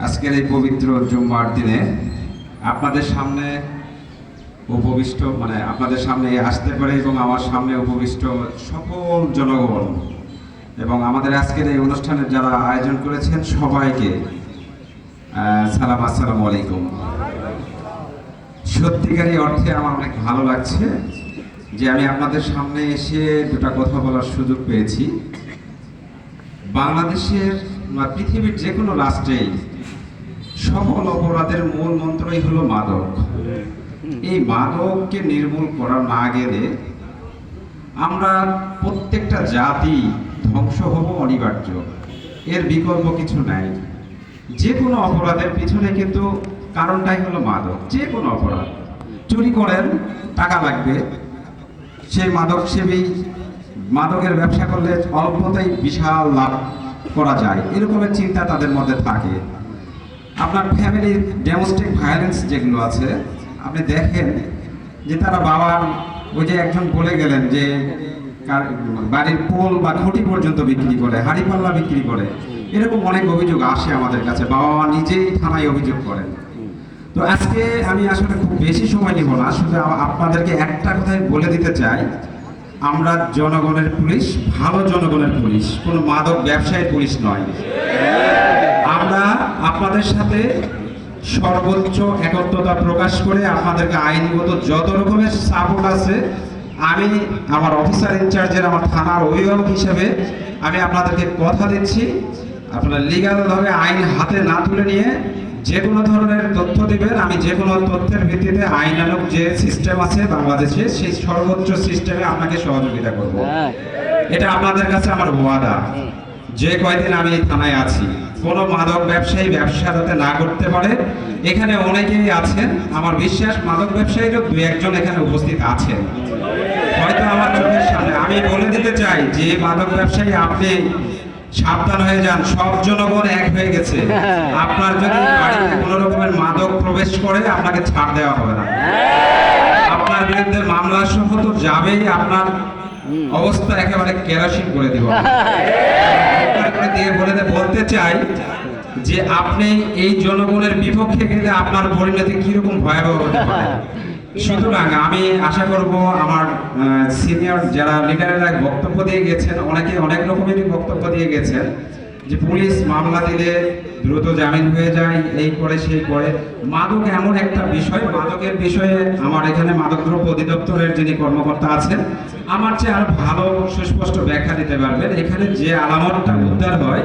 আজকের এই পবিত্র জুম্মার দিনে আপনাদের সামনে আসতে পারে এবং আমার সামনে উপবিষ্ট সকল জনগণ এবং আমাদের আজকের এই অনুষ্ঠানের যারা আয়োজন করেছেন সবাইকে সালাম, আসসালামু আলাইকুম। সত্যিকারই অর্থে আমার অনেক ভালো লাগছে যে আমি আপনাদের সামনে এসে দুটো কথা বলার সুযোগ পেয়েছি। বাংলাদেশের বা পৃথিবীর যে কোনো রাষ্ট্রেই সকল অপরাধের মূল মন্ত্রই হলো মাদক। এই মাদককে নির্মূল করা না গেলে আমরা প্রত্যেকটা জাতি ধ্বংস হব অনিবার্য, এর বিকল্প কিছু নাই। যে কোনো অপরাধের পিছনে কিন্তু কারণটাই হলো মাদক। যে কোনো অপরাধ, চুরি করেন টাকা লাগবে, সেই মাদকসেবী মাদকের ব্যবসা করলে অল্পতেই বিশাল লাভ করা যায়, এরকমের চিন্তা তাদের মধ্যে থাকে। আপনার ফ্যামিলির ডোমেস্টিক ভায়োলেন্স যেগুলো আছে, আপনি দেখেন যে তারা বাবার ওই যে একজন বলে গেলেন যে বাড়ির পোল বা খুঁটি পর্যন্ত বিক্রি করে, হাঁড়ি পাল্লা বিক্রি করে, এরকম অনেক অভিযোগ আসে আমাদের কাছে। বাবা মা নিজেই থানায় অভিযোগ করেন। তো আজকে আমি আসলে খুব বেশি সময় নিব না, শুধু আপনাদেরকে একটা কথাই বলে দিতে চাই, আমরা জনগণের পুলিশ, ভালো জনগণের পুলিশ, কোনো মাদক ব্যবসায়ী পুলিশ নয়। আমরা আপনাদের সাথে সর্বোচ্চ একত্রতা প্রকাশ করে আপনাদেরকে আইনগত যত রকমের সাপোর্ট আছে, আমি আমার অফিসার ইনচার্জের, আমার থানার অভিভাবক হিসেবে আমি আপনাদেরকে কথা দিচ্ছি, আপনারা লিগালভাবে আইন হাতে না তুলে নিয়ে যে কোনো ধরনের তথ্য দিবেন। আমি যে কোনো তথ্যের ভিত্তিতে আইনানুগ যে সিস্টেম আছে বাংলাদেশে, সেই সর্বোচ্চ সিস্টেমে আপনাকে সহযোগিতা করব। এটা আপনাদের কাছে আমার ওয়াদা। যে কয়দিন আমি থানায় আছি, কোনো মাদক ব্যবসায়ী ব্যবসা যাতে না করতে পারে। এখানে অনেকেই আছেন, আমার বিশ্বাস মাদক ব্যবসায়ীরও দু একজন এখানে উপস্থিত আছেন হয়তো আমার চোখের সামনে। আমি বলে দিতে চাই যে মাদক ব্যবসায়ী, আপনি সাবধান হয়ে যান, সব জনগণ এক হয়ে গেছে। আপনার যদি বাড়িতে কোনো রকমের মাদক প্রবেশ করে, আপনাকে ছাড় দেওয়া হবে না। আপনার বিরুদ্ধে মামলা সহ তো যাবেই, আপনার অবস্থা একেবারে কেরোসিন করে দিব। বলতে চাই যে আপনি এই জনগণের বিপক্ষে গেলে আপনার পরিণতি কিরকম ভয়াবহ হতে পারে। সুতরাং আমি আশা করব আমার সিনিয়র যারা লিডারেরা বক্তব্য দিয়ে গেছেন, অনেকে অনেক রকমেরই বক্তব্য দিয়ে গেছেন যে পুলিশ মামলা দিলে দ্রুত জামিন হয়ে যায়, এই করে সেই করে। মাদক এমন একটা বিষয়, মাদকের বিষয়ে আমার এখানে মাদকদ্রব্য অধিদপ্তরের যিনি কর্মকর্তা আছেন আমার চেয়ে আরো ভালো সুস্পষ্ট ব্যাখ্যা দিতে পারবেন। এখানে যে আলামতটা উদ্ধার হয়,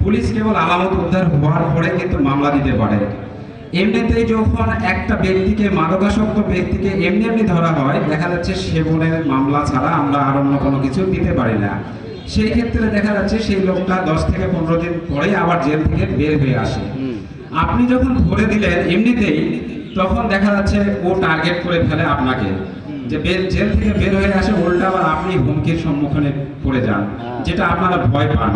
পুলিশ কেবল আলামত উদ্ধার হওয়ার পরে কিন্তু মামলা দিতে পারে। এমনিতেই যখন একটা ব্যক্তিকে, মাদকাসক্ত ব্যক্তিকে এমনি ধরা হয়, দেখা যাচ্ছে সেবনের মামলা ছাড়া আমরা আর অন্য কোনো কিছু দিতে পারি না। সেই ক্ষেত্রে দেখা যাচ্ছে সেই লোকটা 10 থেকে 15 দিন পরে আবার জেল থেকে বের হয়ে আসে। আপনি যখন ধরে দিলেন এমনিতেই, তখন দেখা যাচ্ছে ও টার্গেট করে ফেলে আপনাকে, যে জেল থেকে বের হয়ে আসে, উল্টা আবার আপনি হুমকির সম্মুখীনে পড়ে যান, যেটা আপনারা ভয় পান।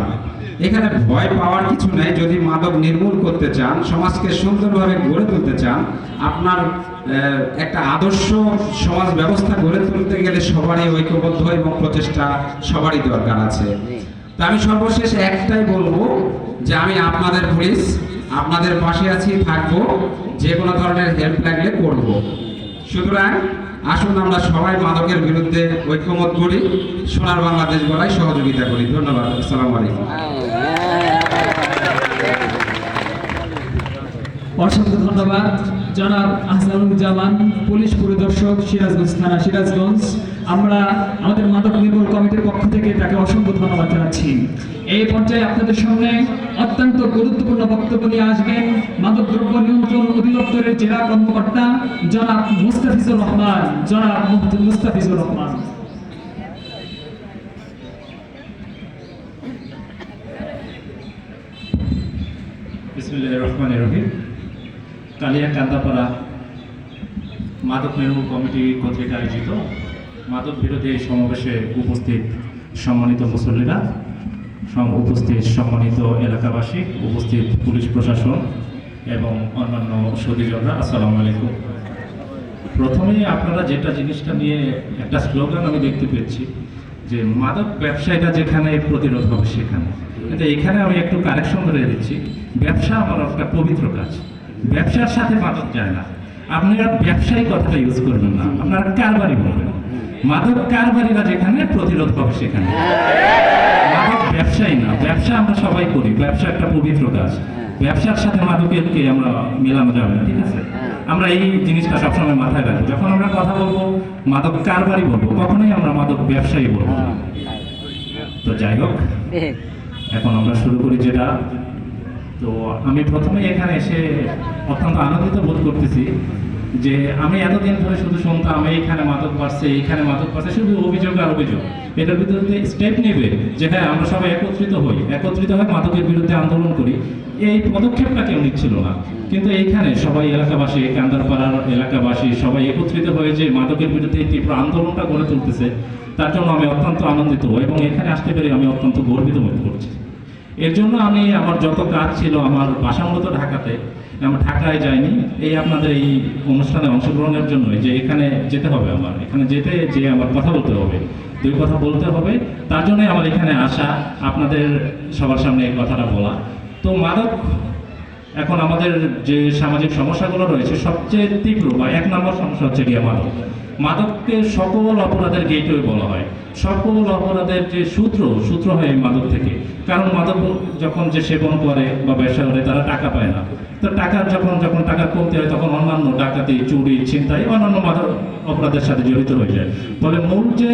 এখানে ভয় পাওয়ার কিছু নেই। যদি মাদক নির্মূল করতে চান, সমাজকে সুন্দরভাবে গড়ে তুলতে চান, আপনার একটা আদর্শ সমাজ ব্যবস্থা গড়ে তুলতে গেলে সবারই ঐক্যবদ্ধ এবং প্রচেষ্টা সবারই দরকার আছে। তা আমি সর্বশেষ একটাই বলবো যে আমি আপনাদের পুলিশ, আপনাদের পাশে আছি, থাকবো, যে কোনো ধরনের হেল্প লাগলে করব। সুতরাং আসুন আমরা সবাই মাদকের বিরুদ্ধে ঐক্যমত করি, সোনার বাংলাদেশ গড়ায় সহযোগিতা করি। ধন্যবাদ। আসসালামু আলাইকুম। অসংখ্য ধন্যবাদ জনাব আহসানুজ্জামান, পুলিশ পরিদর্শক, সিরাজগঞ্জ থানা, সিরাজগঞ্জ। আমরা আমাদের মাদক নির্মূল কমিটির পক্ষ থেকে তাকে অসংখ্য ধন্যবাদ জানাচ্ছি। এই পর্যায়ে আপনাদের সামনে অত্যন্ত গুরুত্বপূর্ণ বক্তব্য নিয়ে আসবেন মাদকদ্রব্য নিয়ন্ত্রণ অধিদপ্তরের জেলা কর্মকর্তা জনাব মুস্তাফিজুর রহমান। জনাব মুস্তাফিজুর রহমান। বিসমিল্লাহির রহমানির রহিম। কালিয়াকান্দাপাড়া মাদক নির্মূল কমিটি কর্তৃক আয়োজিত মাদক বিরোধী সমাবেশে উপস্থিত সম্মানিত মুসল্লিরা, উপস্থিত সম্মানিত এলাকাবাসী, উপস্থিত পুলিশ প্রশাসন এবং অন্যান্য সুধীজনরা, আসসালামু আলাইকুম। প্রথমেই আপনারা যেটা জিনিসটা নিয়ে একটা স্লোগান আমি দেখতে পেয়েছি যে মাদক ব্যবসায়ীরা যেখানে প্রতিরোধ হবে সেখানে, কিন্তু এখানে আমি একটু কারেকশন করে দিচ্ছি। ব্যবসা আমার একটা পবিত্র কাজ, ব্যবসার সাথে মাদক যায় না। আপনারা ব্যবসায়ী কথাটা ইউজ করবেন না, আপনারা কারবারি বলবেন। মাদক কারবারিরা যেখানে প্রতিরোধ হবে সেখানে। মাদক ব্যবসায়ী না, ব্যবসা আমরা সবাই করি, ব্যবসা একটা পবিত্র কাজ। ব্যবসার সাথে মাদকেরকে আমরা মেলানো যাবে না, ঠিক আছে? আমরা এই জিনিসটা সবসময় মাথায় রাখবো। যখন আমরা কথা বলবো মাদক কারবারি বলবো, কখনোই আমরা মাদক ব্যবসায়ী বলবো না। তো যাই হোক, এখন আমরা শুরু করি যেটা। তো আমি প্রথমে এখানে এসে অত্যন্ত আনন্দিত বোধ করতেছি যে আমি এতদিন ধরে শুধু শুনতাম এইখানে মাদক বাড়ছে, এইখানে মাদক বাড়ছে, শুধু অভিযোগ আর অভিযোগ। এটার বিরুদ্ধে স্টেপ নেবে যে হ্যাঁ আমরা সবাই একত্রিত হই মাদকের বিরুদ্ধে আন্দোলন করি, এই পদক্ষেপটা কেউ নিচ্ছিল না। কিন্তু এইখানে সবাই এলাকাবাসী, কান্দারপাড়ার এলাকাবাসী সবাই একত্রিত হয়ে যে মাদকের বিরুদ্ধে এই তীব্র আন্দোলনটা গড়ে তুলতেছে, তার জন্য আমি অত্যন্ত আনন্দিত এবং এখানে আসতে পেরে আমি অত্যন্ত গর্বিত বোধ করছি। এর জন্য আমি আমার যত কাজ ছিল, আমার বাসা মূলত ঢাকাতে, আমি ঢাকায় যাইনি এই আপনাদের এই অনুষ্ঠানে অংশগ্রহণের জন্য, যে এখানে যেতে হবে, আমার এখানে যেতে আমার কথা বলতে হবে, দুই কথা বলতে হবে, তার জন্যই আমার এখানে আসা, আপনাদের সবার সামনে এই কথাটা বলা। তো মাদক এখন আমাদের যে সামাজিক সমস্যাগুলো রয়েছে, সবচেয়ে তীব্র বা এক নম্বর সমস্যা হচ্ছে গিয়ে মাদক। মাদককে সকল অপরাধের গেটওয়ে বলা হয়, সকল অপরাধের যে সূত্র হয় এই মাদক থেকে। কারণ মাদক যখন যে সেবন করে বা ব্যবসা করে তারা টাকা পায় না, তো যখন টাকা কমতে হয় তখন অন্যান্য ডাকাতি, চুরি, ছিনতাই, অন্যান্য মাদক অপরাধের সাথে জড়িত হয়ে যায়। ফলে মূল যে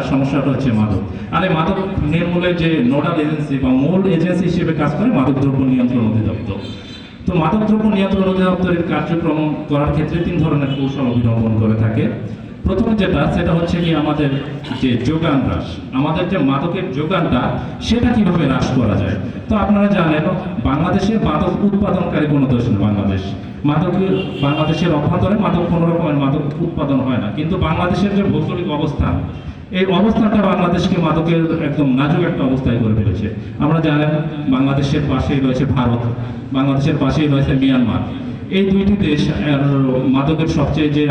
সমস্যাটা হচ্ছে মাদক। আর এই মাদক নির্মূলের যে নোডাল এজেন্সি বা মূল এজেন্সি হিসেবে কাজ করে মাদকদ্রব্য নিয়ন্ত্রণ অধিদপ্তর। তো মাদকদ্রব্য নিয়ন্ত্রণ অধিদপ্তরের কার্যক্রম করার ক্ষেত্রে 3 ধরনের কৌশল অবলম্বন করে থাকে। প্রথমে সেটা হচ্ছে কি আমাদের যে যোগান হ্রাস, আমাদের যে মাদকের যোগানটা সেটা কিভাবে হ্রাস করা যায়। তো আপনারা জানেন বাংলাদেশের মাদক উৎপাদনকারী কোনো দেশ না। বাংলাদেশের অভ্যন্তরে মাদক কোনো রকমের মাদক উৎপাদন হয় না, কিন্তু বাংলাদেশের যে ভৌগোলিক অবস্থান, এই অবস্থানটা বাংলাদেশকে মাদকের একদম নাজুক একটা অবস্থায় করে ফেলেছে। আমরা জানেন বাংলাদেশের পাশেই রয়েছে ভারত, বাংলাদেশের পাশেই রয়েছে মিয়ানমার। এই দুইটি দেশ মাদকের সবচেয়ে যে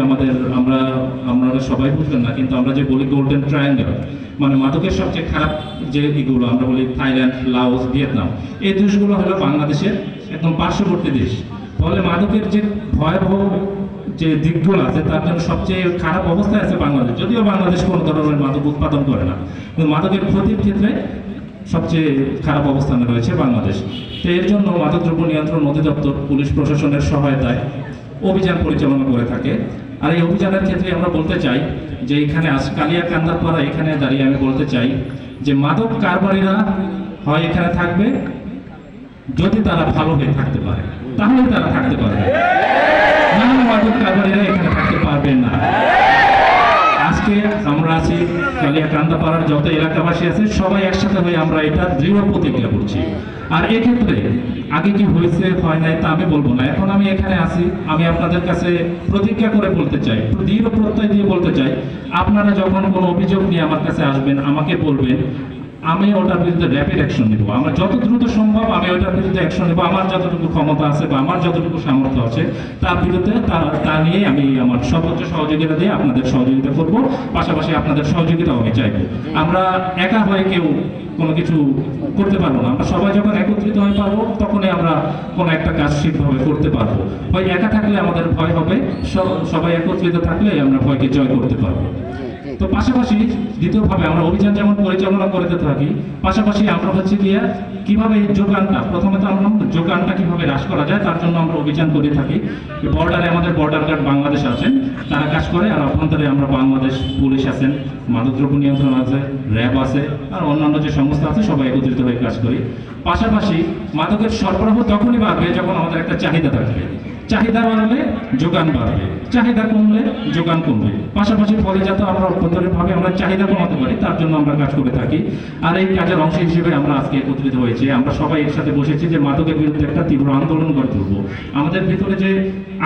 আমরা সবাই বুঝবেন না, কিন্তু আমরা যে বলি গোল্ডেন ট্রায়াঙ্গেল, মানে মাদকের সবচেয়ে খারাপ যে এগুলো আমরা বলি থাইল্যান্ড, লাওস, ভিয়েতনাম, এই দেশগুলো হলো বাংলাদেশের একদম পার্শ্ববর্তী দেশ। ফলে মাদকের যে ভয়াবহ যে দিকগুলো আছে তার জন্য সবচেয়ে খারাপ অবস্থায় আছে বাংলাদেশ। যদিও বাংলাদেশ কোনো ধরনের মাদক উৎপাদন করে না, কিন্তু মাদকের ক্ষতির ক্ষেত্রে সবচেয়ে খারাপ অবস্থানে রয়েছে বাংলাদেশ। তো এর জন্য মাদকদ্রব্য নিয়ন্ত্রণ অধিদপ্তর পুলিশ প্রশাসনের সহায়তায় অভিযান পরিচালনা করে থাকে। আর এই অভিযানের ক্ষেত্রে আমরা বলতে চাই যে এখানে কালিয়া কান্দারপাড়া এখানে দাঁড়িয়ে আমি বলতে চাই যে মাদক কারবারিরা হয় এখানে থাকবে যদি তারা ভালো হয়ে থাকতে পারে, তাহলে তারা থাকতে পারবে, নাহলে মাদক কারবারিরা এখানে থাকতে পারবে না। আজকে আমরা আছি কালিয়া কান্দাপাড়ার যত এলাকাবাসী আছে সবাই একসাথে হয়ে আমরা এটা দৃঢ় প্রতিজ্ঞা করছি। আর এক্ষেত্রে আগে কি হয়েছে হয় নাই তা আমি বলবো না, এখন আমি এখানে আছি, আমি আপনাদের কাছে প্রতিজ্ঞা করে বলতে চাই, দৃঢ় প্রত্যয় দিয়ে বলতে চাই, আপনারা যখন কোনো অভিযোগ নিয়ে আমার কাছে আসবেন, আমাকে বলবেন, আমি ওটার বিরুদ্ধে র্যাপিড অ্যাকশন নেব। আমরা যত দ্রুত সম্ভব আমি ওটার বিরুদ্ধে অ্যাকশন নেব। আমার যতটুকু ক্ষমতা আছে বা আমার যতটুকু সামর্থ্য আছে তার বিরুদ্ধে তা নিয়ে আমি আমার সর্বোচ্চ সহযোগিতা দিয়ে আপনাদের সহযোগিতা করব, পাশাপাশি আপনাদের সহযোগিতাও আমি চাইব। আমরা একা হয়ে কেউ কোনো কিছু করতে পারবো না, আমরা সবাই যখন একত্রিত হয়ে পারবো তখনই আমরা কোনো একটা কাজ ঠিকভাবে করতে পারবো। হয় একা থাকলে আমাদের ভয় হবে, সবাই একত্রিত থাকলে আমরা ভয়কে জয় করতে পারবো। তো পাশাপাশি দ্বিতীয়ভাবে আমরা অভিযান যেমন পরিচালনা করতে থাকি, পাশাপাশি আমরা হচ্ছে গিয়ে কিভাবে এই যোগানটা, প্রথমে তো আমরা যোগানটা কিভাবে হ্রাস করা যায় তার জন্য আমরা অভিযান করে থাকি। বর্ডারে আমাদের বর্ডার গার্ড বাংলাদেশ আছেন, তারা কাজ করে, আর অভ্যন্তরে আমরা বাংলাদেশ পুলিশ আছেন, মাদকদ্রব্য নিয়ন্ত্রণ আছে, র্যাব আছে, আর অন্যান্য যে সংস্থা আছে সবাই একত্রিত হয়ে কাজ করি। পাশাপাশি মাদকের সরবরাহ তখনই বাড়বে যখন আমাদের একটা চাহিদা থাকবে, চাহিদা বাড়লে যোগান বাড়বে, চাহিদা কমলে যোগান কমবে। পাশাপাশি ফলে যাতে আমরা অভ্যন্তরীণভাবে আমরা চাহিদা কমাতে পারি তার জন্য আমরা কাজ করে থাকি। আর এই কাজের অংশ হিসেবে আমরা আজকে একত্রিত হয়েছি, আমরা সবাই একসাথে বসেছি যে মাদকের বিরুদ্ধে একটা তীব্র আন্দোলন গড়ে তুলব। আমাদের ভিতরে যে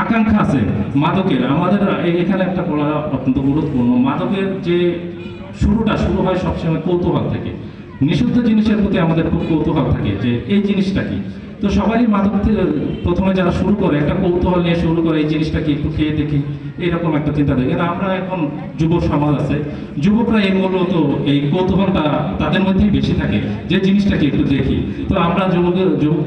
আকাঙ্ক্ষা আছে মাদকের, আমাদের এখানে একটা বলা অত্যন্ত গুরুত্বপূর্ণ, মাদকের যে শুরু হয় সবসময় কৌতূহল থেকে। নিষিদ্ধ জিনিসের প্রতি আমাদের খুব কৌতূহল থাকে যে এই জিনিসটা কি। তো সবারই মাদক প্রথমে যারা শুরু করে একটা কৌতূহল নিয়ে শুরু করে, এই জিনিসটা কি একটু খেয়ে দেখি, এইরকম একটা চিন্তা থাকে। কিন্তু আমরা এখন যুব সমাজ আছে, যুবকরা এই মূলত এই কৌতূহলটা তাদের মধ্যেই বেশি থাকে, যে জিনিসটাকে একটু দেখি। তো আমরা যুবক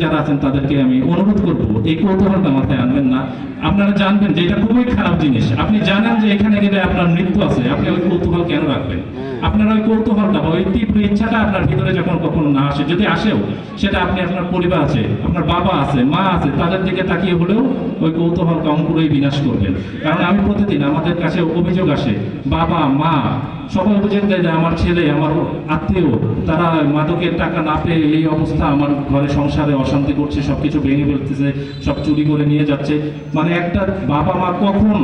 যারা আছেন তাদেরকে আমি অনুরোধ করব, এই কৌতূহলটা মাথায় আনবেন না। আপনারা জানবেন যে এটা খুবই খারাপ জিনিস। আপনি জানেন যে এখানে গেলে আপনার মৃত্যু আছে, আপনি ওই কৌতূহল কেন রাখবেন? আপনার ওই কৌতূহলটা বা ওই তীব্র ইচ্ছাটা আপনার ভিতরে যখন কখনো না আসে, যদি আসেও, সেটা আপনি আপনার পরিবার আছে, আপনার বাবা আছে, মা আছে, তাদের দিকে তাকিয়ে হলেও ওই কৌতূহলটা অঙ্কুরেই বিনাশ করবেন। কারণ আমি প্রতিদিন আমাদের কাছে অভিযোগ আসে, বাবা মা সবাই অভিযোগ দেয় যে আমার ছেলে, আমার আত্মীয়, তারা মাদকের টাকা না পেয়ে এই অবস্থা, আমার ঘরে সংসারে অশান্তি করছে, সবকিছু ভেঙে ফেলতেছে, সব চুরি করে নিয়ে যাচ্ছে। মানে একটা বাবা মা কখন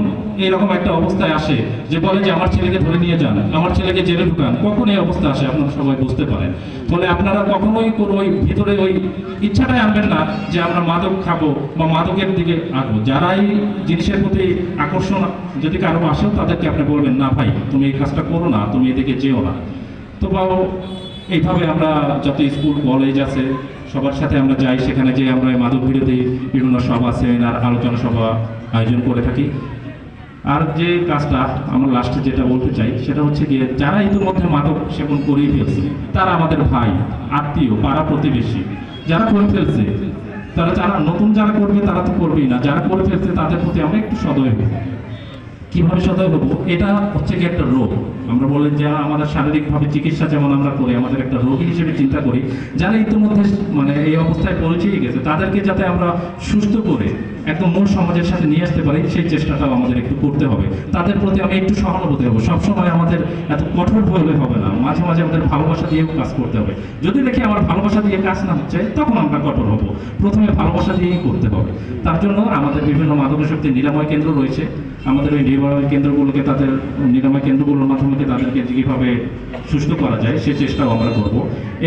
এইরকম একটা অবস্থায় আসে যে বলে যে আমার ছেলেকে ধরে নিয়ে যান, আমার ছেলেকে জেলে ঢুকান, কখন এই অবস্থা আসে আপনারা সবাই বুঝতে পারেন। ফলে আপনারা কখনোই কোনো ওই ভিতরে ওই ইচ্ছাটাই আনবেন না যে আমরা মাদক খাবো বা মাদকের দিকে আঁকবো। যারা এই জিনিসের প্রতি আকর্ষণ যদি কারো আসেও, তাদেরকে আপনি বলবেন না ভাই তুমি এই কাজটা করো না, তুমি এদিকে যেও না। তো বাবু এইভাবে আমরা যত স্কুল কলেজ আছে সবার সাথে আমরা যাই, সেখানে যে আমরা এই মাদক বিরোধী বিভিন্ন সভা সেমিনার আলোচনা সভা আয়োজন করে থাকি। আর যে কাজটা আমরা লাস্টে যেটা বলতে চাই সেটা হচ্ছে গিয়ে, যারা ইতিমধ্যে মাদক সেবন করেই ফেলছে তারা আমাদের ভাই, আত্মীয়, পাড়া প্রতিবেশী, যারা করে ফেলছে তারা, যারা নতুন যারা করবে তারা তো করবেই না, যারা করে ফেলছে তাদের প্রতি আমরা একটু সদয় হব। কিভাবে সদয় হবো? এটা হচ্ছে কি একটা রোগ। আমরা বলি যে আমাদের শারীরিকভাবে চিকিৎসা যেমন আমরা করি, আমাদের একটা রোগী হিসেবে চিন্তা করি। যারা ইতিমধ্যে মানে এই অবস্থায় পৌঁছেই গেছে তাদেরকে যাতে আমরা সুস্থ করে একদম মূল সমাজের সাথে নিয়ে আসতে পারি, সেই চেষ্টাটাও আমাদের একটু করতে হবে। তাদের প্রতি আমি একটু সহানুভূতি হবো। সবসময় আমাদের এত কঠোর হলে হবে না, মাঝে মাঝে আমাদের ভালোবাসা দিয়েও কাজ করতে হবে। যদি দেখি আমার ভালোবাসা দিয়ে কাজ না হচ্ছে, তখন আমরা কঠোর হবো। প্রথমে ভালোবাসা দিয়েই করতে হবে। তার জন্য আমাদের বিভিন্ন মাদকাসক্তি নিরাময় কেন্দ্র রয়েছে। আমাদের ওই নিরাময় কেন্দ্রগুলোকে, তাদের নিরাময় কেন্দ্রগুলোর মাধ্যমে তাদেরকে কীভাবে সুস্থ করা যায় সেই চেষ্টাও আমরা করব।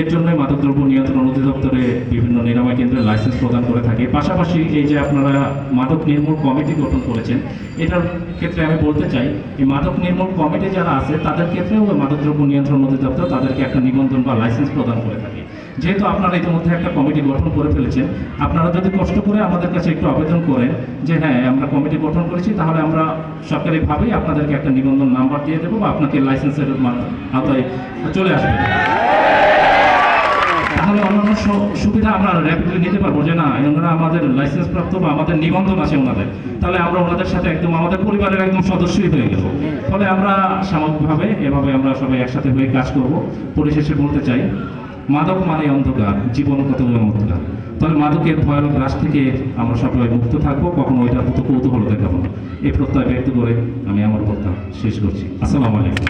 এর জন্য মাদকদ্রব্য নিয়ন্ত্রণ অধিদপ্তরে বিভিন্ন নিরাময় কেন্দ্রের লাইসেন্স প্রদান করে থাকে। পাশাপাশি এই যে আপনারা মাদক নির্মূল কমিটি গঠন করেছেন, এটার ক্ষেত্রে আমি বলতে চাই, এই মাদক নির্মূল কমিটি যারা আছে তাদের ক্ষেত্রেও মাদকদ্রব্য নিয়ন্ত্রণ অধিদপ্তর তাদেরকে একটা নিবন্ধন বা লাইসেন্স প্রদান করে থাকে। যেহেতু আপনারা ইতিমধ্যে একটা কমিটি গঠন করে ফেলেছেন, আপনারা যদি কষ্ট করে আমাদের কাছে একটু আবেদন করেন যে হ্যাঁ আমরা কমিটি গঠন করেছি, তাহলে আমরা সরকারিভাবেই আপনাদেরকে একটা নিবন্ধন নাম্বার দিয়ে দেবো বা আপনাকে লাইসেন্সের আওতায় চলে আসবে। তাহলে অন্যান্য সুবিধা আমরা র্যাপিডলি নিতে পারবো, যে না ওনারা আমাদের লাইসেন্স প্রাপ্ত বা আমাদের নিবন্ধন আছে ওনাদের, তাহলে আমরা ওনাদের সাথে একদম আমাদের পরিবারের একদম সদস্যই হয়ে গেল। ফলে আমরা সামগ্রিকভাবে এভাবে আমরা সবাই একসাথে হয়ে কাজ করব। পরিশেষে বলতে চাই, মাদক মানে অন্ধকার, জীবন কত অন্ধকার। তাহলে মাদকের ভয়ানক রাশ থেকে আমরা সবাই মুক্ত থাকবো, কখনো ওইটার মতো কৌতূহল দেখাবো না। এই প্রত্যয় ব্যক্ত করে আমি আমার কথা শেষ করছি। আসসালামু আলাইকুম।